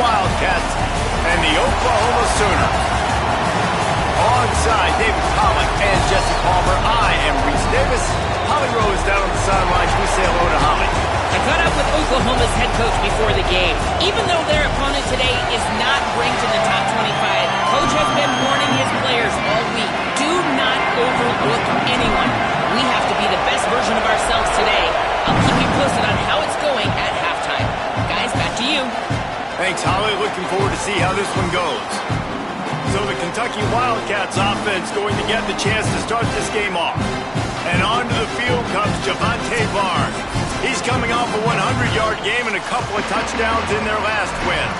Wildcats and the Oklahoma Sooners. Alongside David Pollack and Jesse Palmer, I am Reese Davis. Holly Rowe is down on the sidelines. We say hello to Holly. I caught up with Oklahoma's head coach before the game. Even though their opponent today is not ranked in the top 25, Coach has been warning his players all week. Do not overlook anyone. We have to be the best version of ourselves today. I'll keep you posted on how it's going at halftime. Guys, back to you. Thanks, Holly. Looking forward to see how this one goes. So the Kentucky Wildcats offense going to get the chance to start this game off. And onto the field comes Javante Barnes. He's coming off a 100-yard game and a couple of touchdowns in their last win.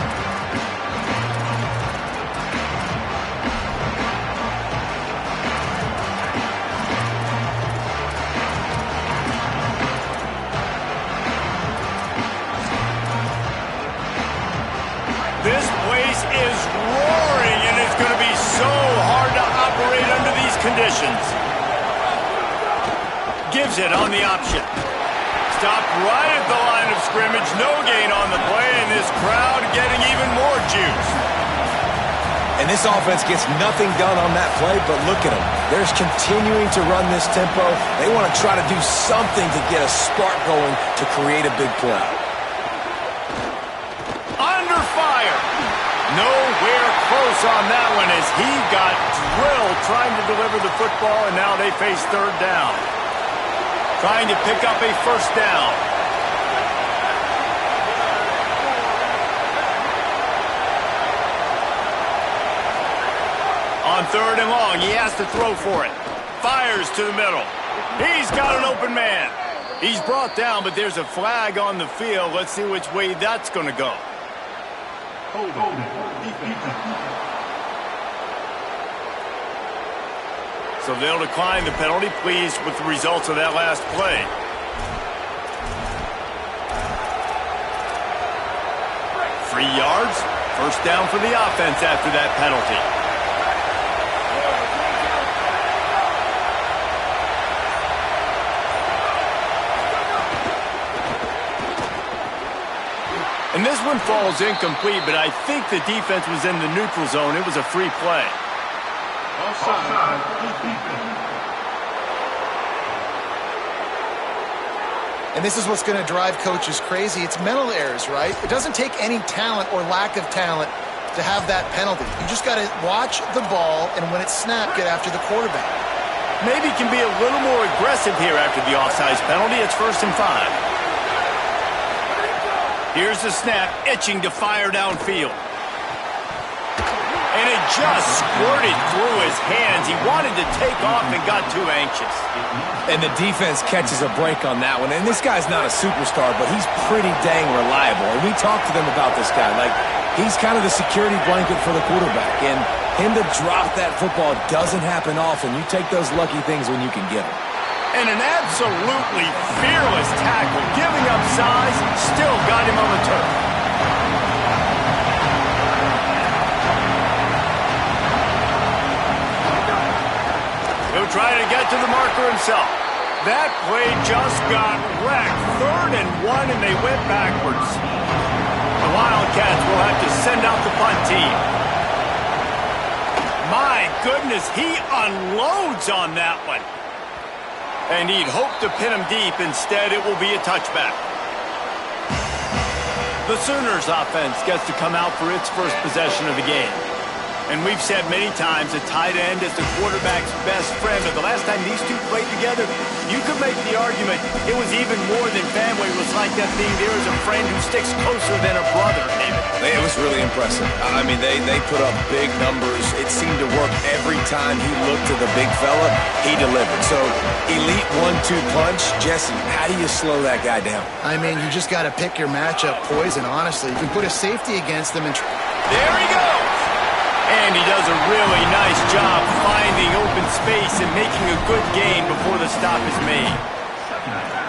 This place is roaring, and it's going to be so hard to operate under these conditions. Gives it on the option. Stopped right at the line of scrimmage. No gain on the play, and this crowd getting even more juice. And this offense gets nothing done on that play, but look at them. They're continuing to run this tempo. They want to try to do something to get a spark going to create a big play. Under fire. Nowhere close on that one as he got drilled trying to deliver the football, and now they face third down. Trying to pick up a first down. On third and long, he has to throw for it. Fires to the middle. He's got an open man. He's brought down, but there's a flag on the field. Let's see which way that's going to go. So they'll decline the penalty, pleased with the results of that last play. Three yards, first down for the offense after that penalty. And this one falls incomplete, but I think the defense was in the neutral zone. It was a free play. And this is what's going to drive coaches crazy. It's mental errors, right? It doesn't take any talent or lack of talent to have that penalty. You just got to watch the ball, and when it's snapped, get after the quarterback. Maybe can be a little more aggressive here after the offsides penalty. It's 1st and 5. Here's the snap, itching to fire downfield. And it just squirted through his hands. He wanted to take off and got too anxious. And the defense catches a break on that one. And this guy's not a superstar, but he's pretty dang reliable. And we talked to them about this guy. Like, he's kind of the security blanket for the quarterback. And him to drop that football doesn't happen often. You take those lucky things when you can get them. And an absolutely fearless tackle, giving up size, still got him on the turf. He'll try to get to the marker himself. That play just got wrecked. 3rd and 1, and they went backwards. The Wildcats will have to send out the punt team. My goodness, he unloads on that one. And he'd hope to pin him deep. Instead, it will be a touchback. The Sooners offense gets to come out for its first possession of the game. And we've said many times a tight end is the quarterback's best friend. But the last time these two played together, you could make the argument it was even more than family. It was like that being there as a friend who sticks closer than a brother, David. It was really impressive. I mean, they put up big numbers. It seemed to work every time he looked to the big fella. He delivered. So, elite 1-2 punch. Jesse, how do you slow that guy down? I mean, you just got to pick your matchup poison, honestly. You can put a safety against them and... There he goes! And he does a really nice job finding open space and making a good gain before the stop is made.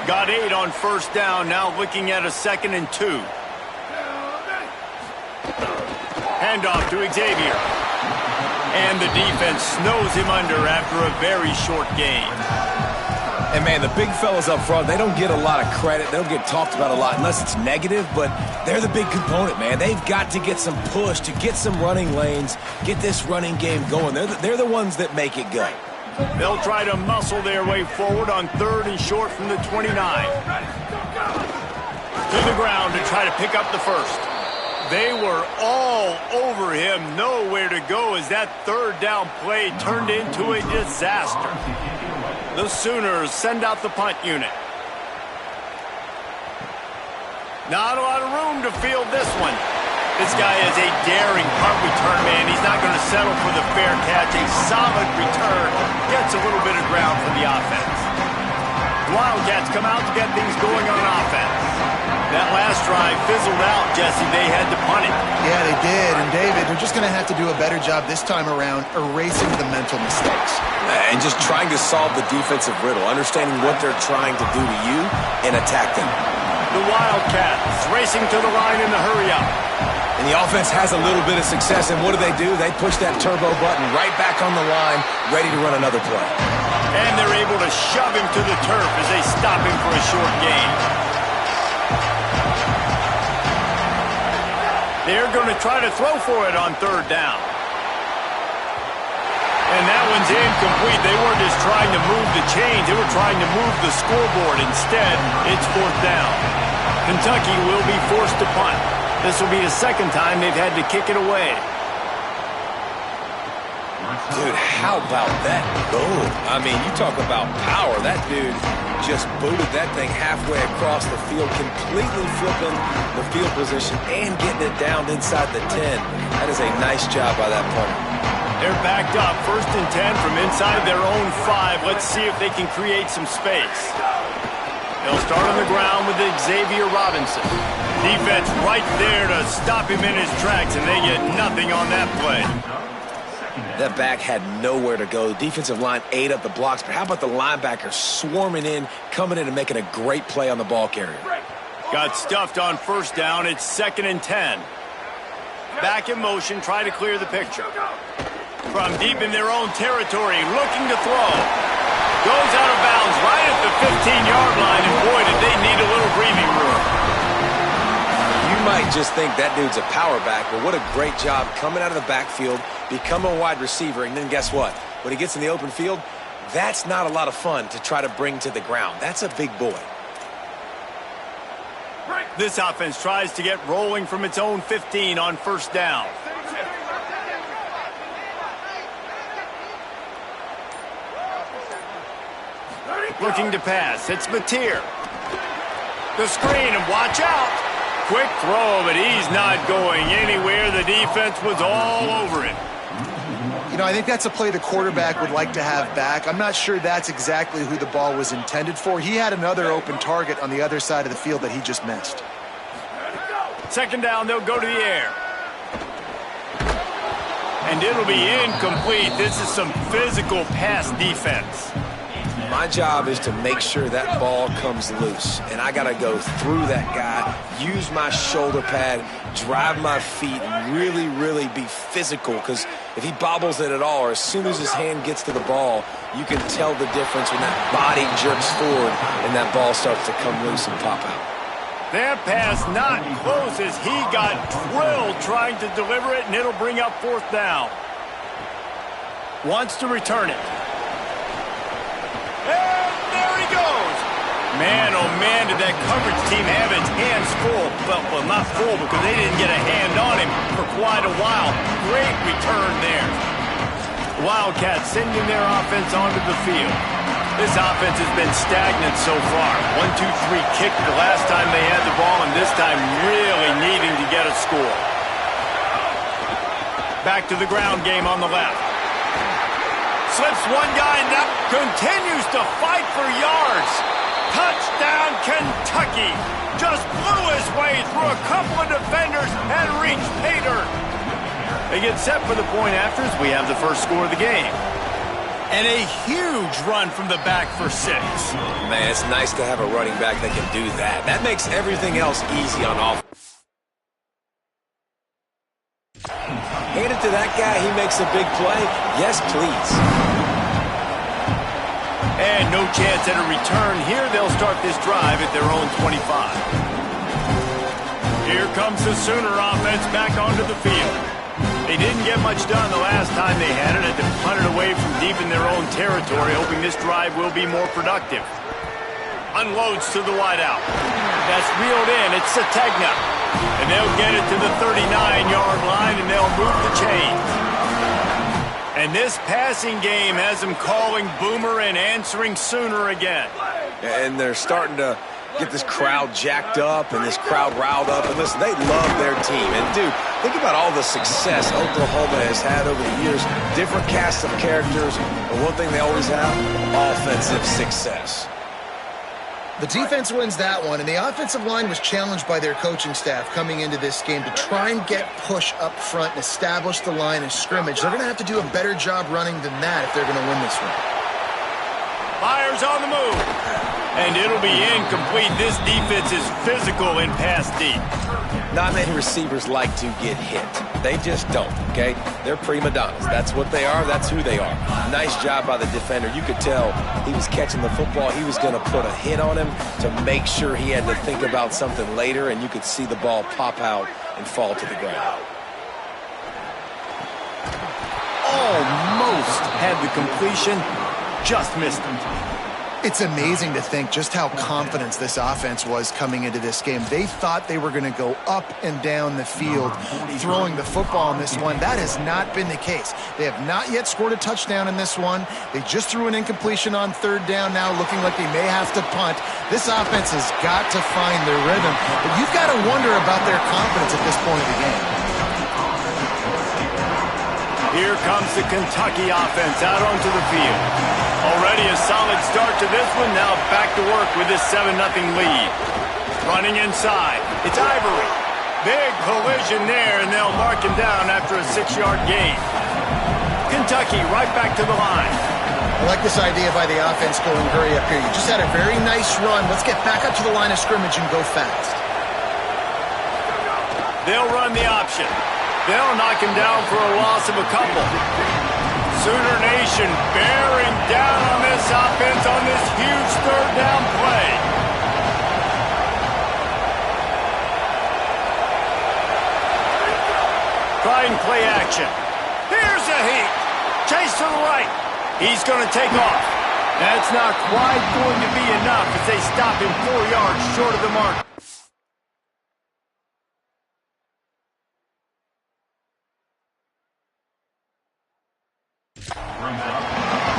Got 8 on first down, now looking at a 2nd and 2. Handoff to Xavier. And the defense snows him under after a very short gain. And, man, the big fellas up front, they don't get a lot of credit. They don't get talked about a lot unless it's negative, but they're the big component, man. They've got to get some push to get some running lanes, get this running game going. They're the ones that make it go. They'll try to muscle their way forward on 3rd and short from the 29. To the ground to try to pick up the first. They were all over him, nowhere to go as that 3rd down play turned into a disaster. The Sooners send out the punt unit. Not a lot of room to field this one. This guy is a daring punt return man. He's not going to settle for the fair catch. A solid return gets a little bit of ground for the offense. The Wildcats come out to get things going on offense. That last drive fizzled out, Jesse. They had to punt it. Yeah, they did. And, David, they're just going to have to do a better job this time around erasing the mental mistakes. And just trying to solve the defensive riddle, understanding what they're trying to do to you and attack them. The Wildcats racing to the line in the hurry-up. And the offense has a little bit of success, and what do? They push that turbo button right back on the line, ready to run another play. And they're able to shove him to the turf as they stop him for a short gain. They're going to try to throw for it on 3rd down. And that one's incomplete. They weren't just trying to move the chains. They were trying to move the scoreboard. Instead, it's 4th down. Kentucky will be forced to punt. This will be the 2nd time they've had to kick it away. Dude, how about that goal? I mean, you talk about power. That dude just booted that thing halfway across the field, completely flipping the field position and getting it down inside the 10. That is a nice job by that punter. They're backed up, 1st and 10 from inside their own 5. Let's see if they can create some space. They'll start on the ground with Xavier Robinson. Defense right there to stop him in his tracks, and they get nothing on that play. That back had nowhere to go. The defensive line ate up the blocks, but how about the linebackers swarming in, coming in and making a great play on the ball carrier? Got stuffed on 1st down. It's 2nd and 10. Back in motion, try to clear the picture. From deep in their own territory, looking to throw. Goes out of bounds right at the 15-yard line, and boy, did they need a little breathing room. You might just think that dude's a power back, but what a great job coming out of the backfield, become a wide receiver, and then guess what? When he gets in the open field, that's not a lot of fun to try to bring to the ground. That's a big boy. This offense tries to get rolling from its own 15 on 1st down. Looking to pass. It's Mateer. The screen, and watch out. Quick throw, but he's not going anywhere. The defense was all over it. You know, I think that's a play the quarterback would like to have back. I'm not sure that's exactly who the ball was intended for. He had another open target on the other side of the field that he just missed. 2nd down, they'll go to the air. And it'll be incomplete. This is some physical pass defense. My job is to make sure that ball comes loose, and I got to go through that guy, use my shoulder pad, drive my feet, and really, really be physical, because if he bobbles it at all, or as soon as his hand gets to the ball, you can tell the difference when that body jerks forward and that ball starts to come loose and pop out. That pass not close as he got drilled trying to deliver it, and it'll bring up 4th down. Wants to return it. And there he goes. Man, oh man, did that coverage team have its hands full. Well, not full because they didn't get a hand on him for quite a while. Great return there. The Wildcats sending their offense onto the field. This offense has been stagnant so far. 1-2-3 kick the last time they had the ball, and this time really needing to get a score. Back to the ground game on the left. Slips one guy and now continues to fight for yards. Touchdown, Kentucky. Just blew his way through a couple of defenders and reached pay dirt. They get set for the point after as we have the first score of the game. And a huge run from the back for 6. Man, it's nice to have a running back that can do that. That makes everything else easy on offense. Hand it to that guy, he makes a big play. Yes, please. And no chance at a return here. They'll start this drive at their own 25. Here comes the Sooner offense back onto the field. They didn't get much done the last time they had it. Had to punt it away from deep in their own territory, hoping this drive will be more productive. Unloads to the wideout. That's reeled in. It's Sategna. And they'll get it to the 39-yard line, and they'll move the chains. And this passing game has them calling Boomer and answering Sooner again. And they're starting to get this crowd jacked up and this crowd riled up. And listen, they love their team. And, dude, think about all the success Oklahoma has had over the years. Different casts of characters. But one thing they always have, offensive success. The defense wins that one, and the offensive line was challenged by their coaching staff coming into this game to try and get push up front and establish the line of scrimmage. They're going to have to do a better job running than that if they're going to win this one. Fires on the move. And it'll be incomplete. This defense is physical in pass deep. Not many receivers like to get hit. They just don't, okay? They're prima donnas. That's what they are. That's who they are. Nice job by the defender. You could tell he was catching the football. He was going to put a hit on him to make sure he had to think about something later, and you could see the ball pop out and fall to the ground. Almost had the completion, just missed him. It's amazing to think just how confident this offense was coming into this game. They thought they were going to go up and down the field throwing the football in this one. That has not been the case. They have not yet scored a touchdown in this one. They just threw an incompletion on third down now, looking like they may have to punt. This offense has got to find their rhythm. But you've got to wonder about their confidence at this point of the game. Here comes the Kentucky offense out onto the field. Already a solid start to this one. Now back to work with this 7-0 lead. Running inside. It's Ivory. Big collision there, and they'll mark him down after a 6-yard gain. Kentucky right back to the line. I like this idea by the offense going hurry up here. You just had a very nice run. Let's get back up to the line of scrimmage and go fast. They'll run the option. They'll knock him down for a loss of a couple. Sooner Nation bearing down on this offense on this huge third down play. Trying play action. Here's a heat. Chase to the right. He's going to take off. That's not quite going to be enough as they stop him 4 yards short of the mark.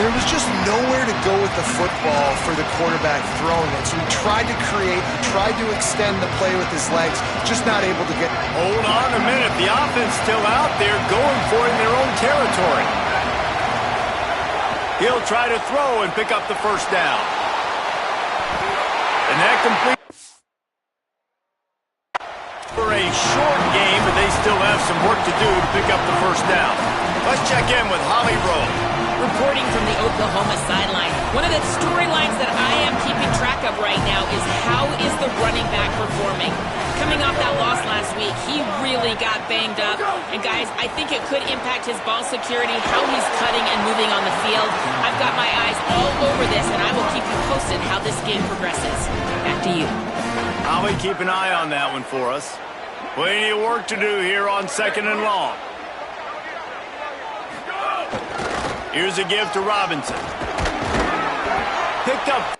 There was just nowhere to go with the football for the quarterback throwing it. So he tried to create, he tried to extend the play with his legs, just not able to get... Hold on a minute. The offense still out there going for it in their own territory. He'll try to throw and pick up the first down. And that completes for a short game, but they still have some work to do to pick up the first down. Let's check in with Holly Rowe. Reporting from the Oklahoma sideline, one of the storylines that I am keeping track of right now is how is the running back performing? Coming off that loss last week, he really got banged up. And guys, I think it could impact his ball security, how he's cutting and moving on the field. I've got my eyes all over this, and I will keep you posted how this game progresses. Back to you. Holly, keep an eye on that one for us. Plenty of work to do here on 2nd and long. Here's a give to Robinson. Picked up.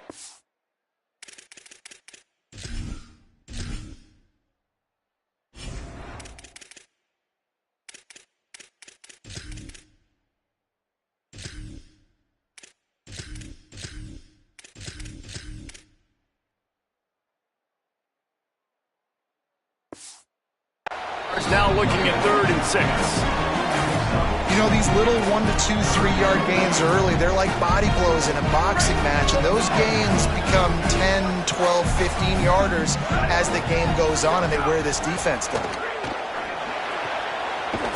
Now looking at 3rd and 6. You know, these little 1 to 2, 3-yard gains early, they're like body blows in a boxing match, and those gains become 10, 12, 15-yarders as the game goes on, and they wear this defense down.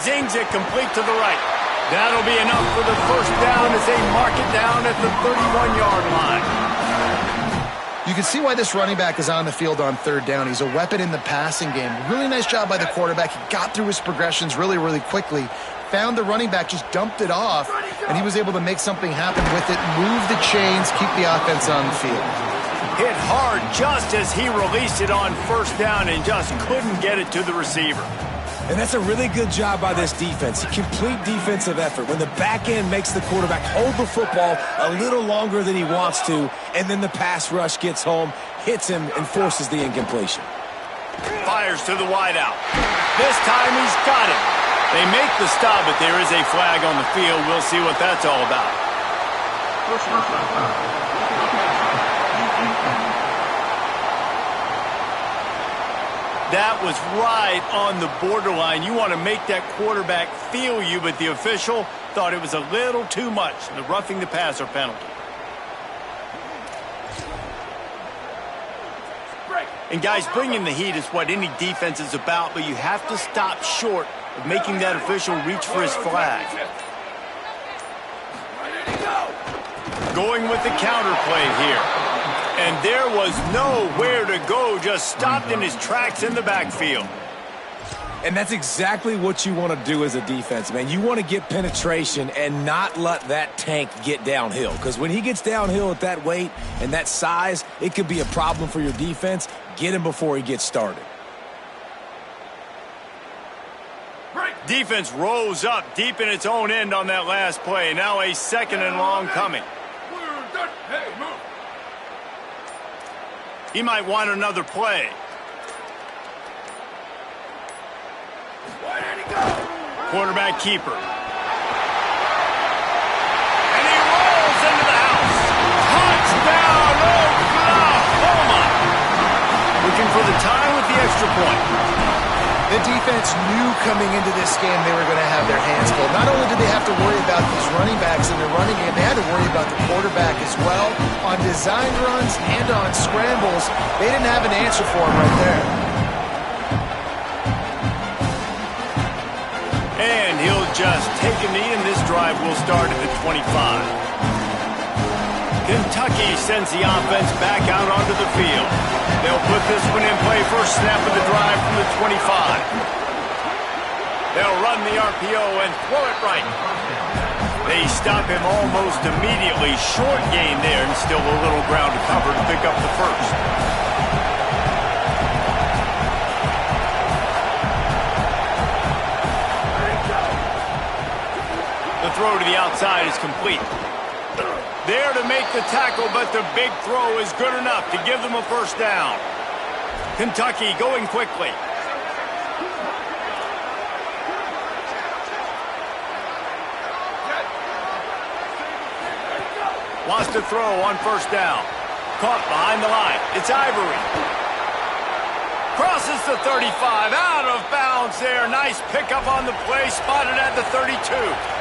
Zings it complete to the right. That'll be enough for the first down as they mark it down at the 31-yard line. You can see why this running back is on the field on third down. He's a weapon in the passing game. Really nice job by the quarterback. He got through his progressions really, really quickly. Found the running back, just dumped it off, and he was able to make something happen with it, move the chains, keep the offense on the field. Hit hard just as he released it on first down and just couldn't get it to the receiver. And that's a really good job by this defense. A complete defensive effort. When the back end makes the quarterback hold the football a little longer than he wants to, and then the pass rush gets home, hits him, and forces the incompletion. Fires to the wideout. This time he's got it. They make the stop, but there is a flag on the field. We'll see what that's all about. That was right on the borderline. You want to make that quarterback feel you, but the official thought it was a little too much. The roughing the passer penalty. And guys, bringing the heat is what any defense is about, but you have to stop short of making that official reach for his flag. Going with the counter play here. And there was nowhere to go, just stopped in his tracks in the backfield. And that's exactly what you want to do as a defense, man. You want to get penetration and not let that tank get downhill. Because when he gets downhill at that weight and that size, it could be a problem for your defense. Get him before he gets started. Defense rose up deep in its own end on that last play. Now a second and long coming. He might want another play. Quarterback keeper. And he rolls into the house. Touchdown, Oklahoma! Looking for the tie with the extra point. The defense knew coming into this game they were going to have their hands full. Not only did they have to worry about these running backs in their running game, they had to worry about the quarterback as well. On design runs and on scrambles, they didn't have an answer for him right there. And he'll just take a knee, and this drive will start at the 25. Kentucky sends the offense back out onto the field. They'll put this one in play first snap of the drive from the 25. They'll run the RPO and throw it right. They stop him almost immediately. Short gain there and still a little ground to cover to pick up the first. The throw to the outside is complete. There to make the tackle, but the big throw is good enough to give them a first down. Kentucky going quickly. Wants to throw on first down. Caught behind the line. It's Ivory. Crosses the 35. Out of bounds there. Nice pickup on the play. Spotted at the 32.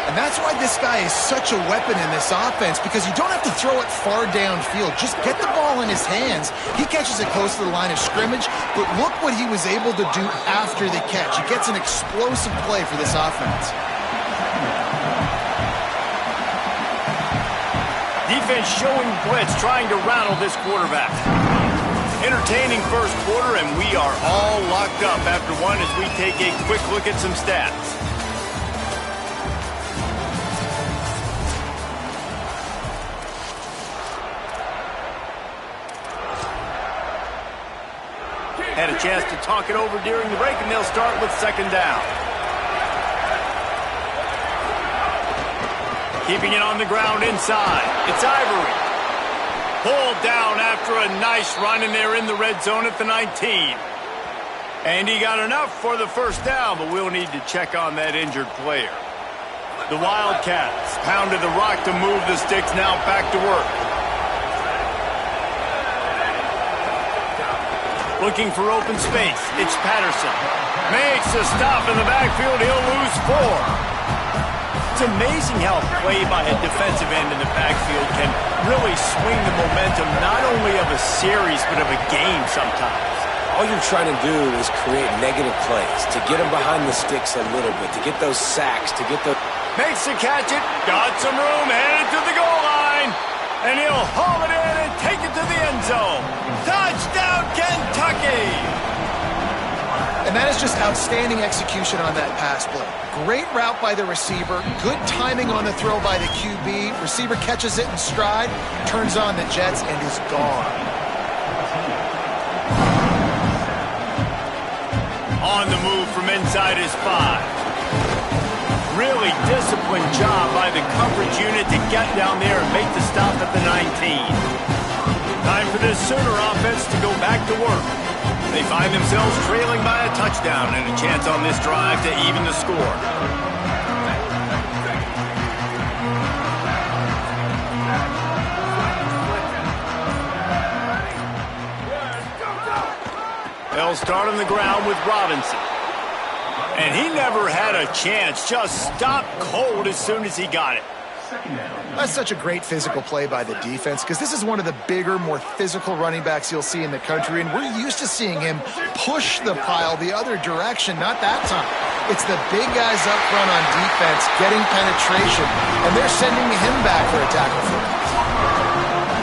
And that's why this guy is such a weapon in this offense, because you don't have to throw it far downfield. Just get the ball in his hands. He catches it close to the line of scrimmage, but look what he was able to do after the catch. He gets an explosive play for this offense. Defense showing blitz, trying to rattle this quarterback. Entertaining first quarter, and we are all locked up after one as we take a quick look at some stats. Had a chance to talk it over during the break, and they'll start with second down. Keeping it on the ground inside. It's Ivory. Pulled down after a nice run, and they're in the red zone at the 19. And he got enough for the first down, but we'll need to check on that injured player. The Wildcats pounded the rock to move the sticks, now back to work. Looking for open space. It's Patterson. Makes a stop in the backfield. He'll lose 4. It's amazing how play by a defensive end in the backfield can really swing the momentum not only of a series but of a game sometimes. All you're trying to do is create negative plays, to get them behind the sticks a little bit, to get those sacks, to get the... Makes the catch it. Got some room. Headed to the goal line. And he'll haul it in and take it to the end zone. Touchdown, Kentucky! And that is just outstanding execution on that pass play. Great route by the receiver, good timing on the throw by the QB. Receiver catches it in stride, turns on the jets, and is gone. On the move from inside his 5. Really disciplined job by the coverage unit to get down there and make the stop at the 19. Time for this Sooner offense to go back to work. They find themselves trailing by a touchdown and a chance on this drive to even the score. They'll start on the ground with Robinson. And he never had a chance, just stopped cold as soon as he got it. That's such a great physical play by the defense because this is one of the bigger, more physical running backs you'll see in the country, and we're used to seeing him push the pile the other direction. Not that time. It's the big guys up front on defense getting penetration, and they're sending him back for a tackle for him.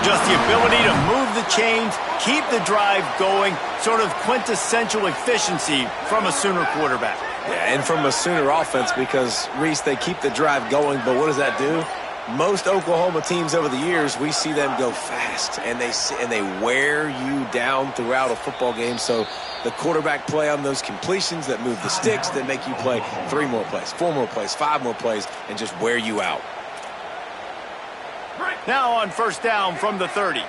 Just the ability to move the chains, keep the drive going, sort of quintessential efficiency from a Sooner quarterback. Yeah, and from a Sooner offense because, Reese, they keep the drive going, but what does that do? Most Oklahoma teams over the years, we see them go fast, and they wear you down throughout a football game. So the quarterback play on those completions that move the sticks, that make you play 3 more plays, 4 more plays, 5 more plays, and just wear you out. Now on first down from the 30.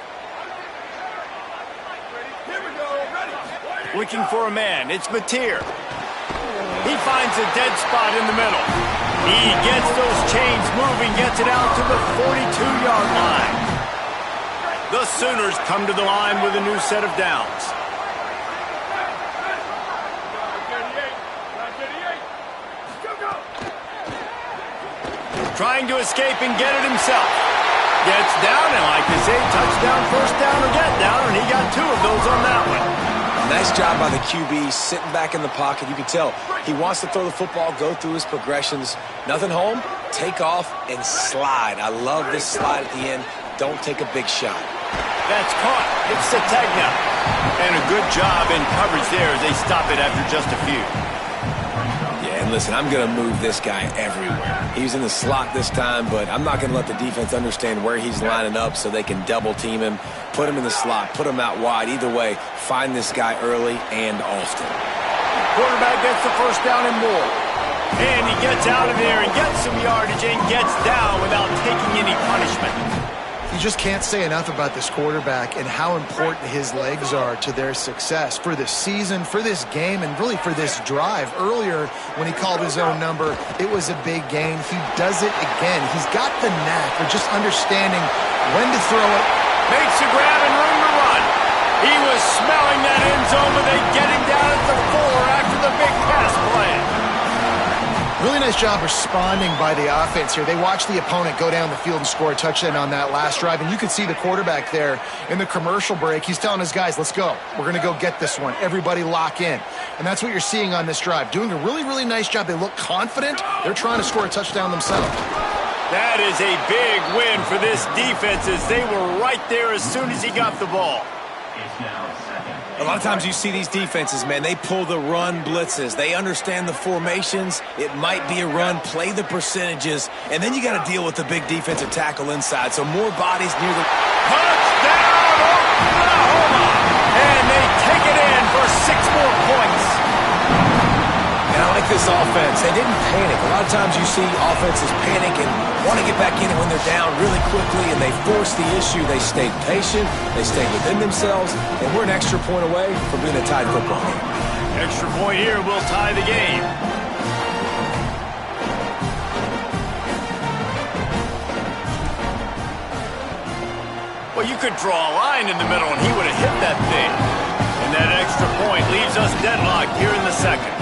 Looking for a man, it's Mateer. He finds a dead spot in the middle. He gets those chains moving, gets it out to the 42-yard line. The Sooners come to the line with a new set of downs. Trying to escape and get it himself. Gets down, and like they say, touchdown, first down, or get down, and he got 2 of those on that one. Nice job by the QB, sitting back in the pocket. You can tell he wants to throw the football, go through his progressions. Nothing home, take off, and slide. I love this slide at the end. Don't take a big shot. That's caught. It's Sategna. And a good job in coverage there as they stop it after just a few. Yeah, and listen, I'm going to move this guy everywhere. He's in the slot this time, but I'm not going to let the defense understand where he's lining up so they can double team him, put him in the slot, put him out wide. Either way, find this guy early and often. Quarterback gets the first down and more. And he gets out of there and gets some yardage and gets down without taking any punishment. You just can't say enough about this quarterback and how important his legs are to their success for this season, for this game, and really for this drive. Earlier, when he called his own number, it was a big gain. He does it again. He's got the knack of just understanding when to throw it. Makes a grab and room to run. He was smelling that end zone, but they get him down at the 4 after the big pass play. Really nice job responding by the offense here. They watched the opponent go down the field and score a touchdown on that last drive, and you could see the quarterback there in the commercial break. He's telling his guys, let's go. We're going to go get this one. Everybody lock in. And that's what you're seeing on this drive. Doing a really, really nice job. They look confident. They're trying to score a touchdown themselves. That is a big win for this defense as they were right there as soon as he got the ball. A lot of times you see these defenses, man, they pull the run blitzes. They understand the formations. It might be a run, play the percentages, and then you got to deal with the big defensive tackle inside. So more bodies near the... Touchdown, Oklahoma! And they take it in for 6 more points. And I like this offense. They didn't panic. A lot of times you see offenses panic and want to get back in it when they're down really quickly, and they force the issue. They stayed patient. They stayed within themselves, and we're an extra point away from being a tied football game. Extra point here will tie the game. Well, you could draw a line in the middle, and he would have hit that thing. And that extra point leaves us deadlocked here in the second.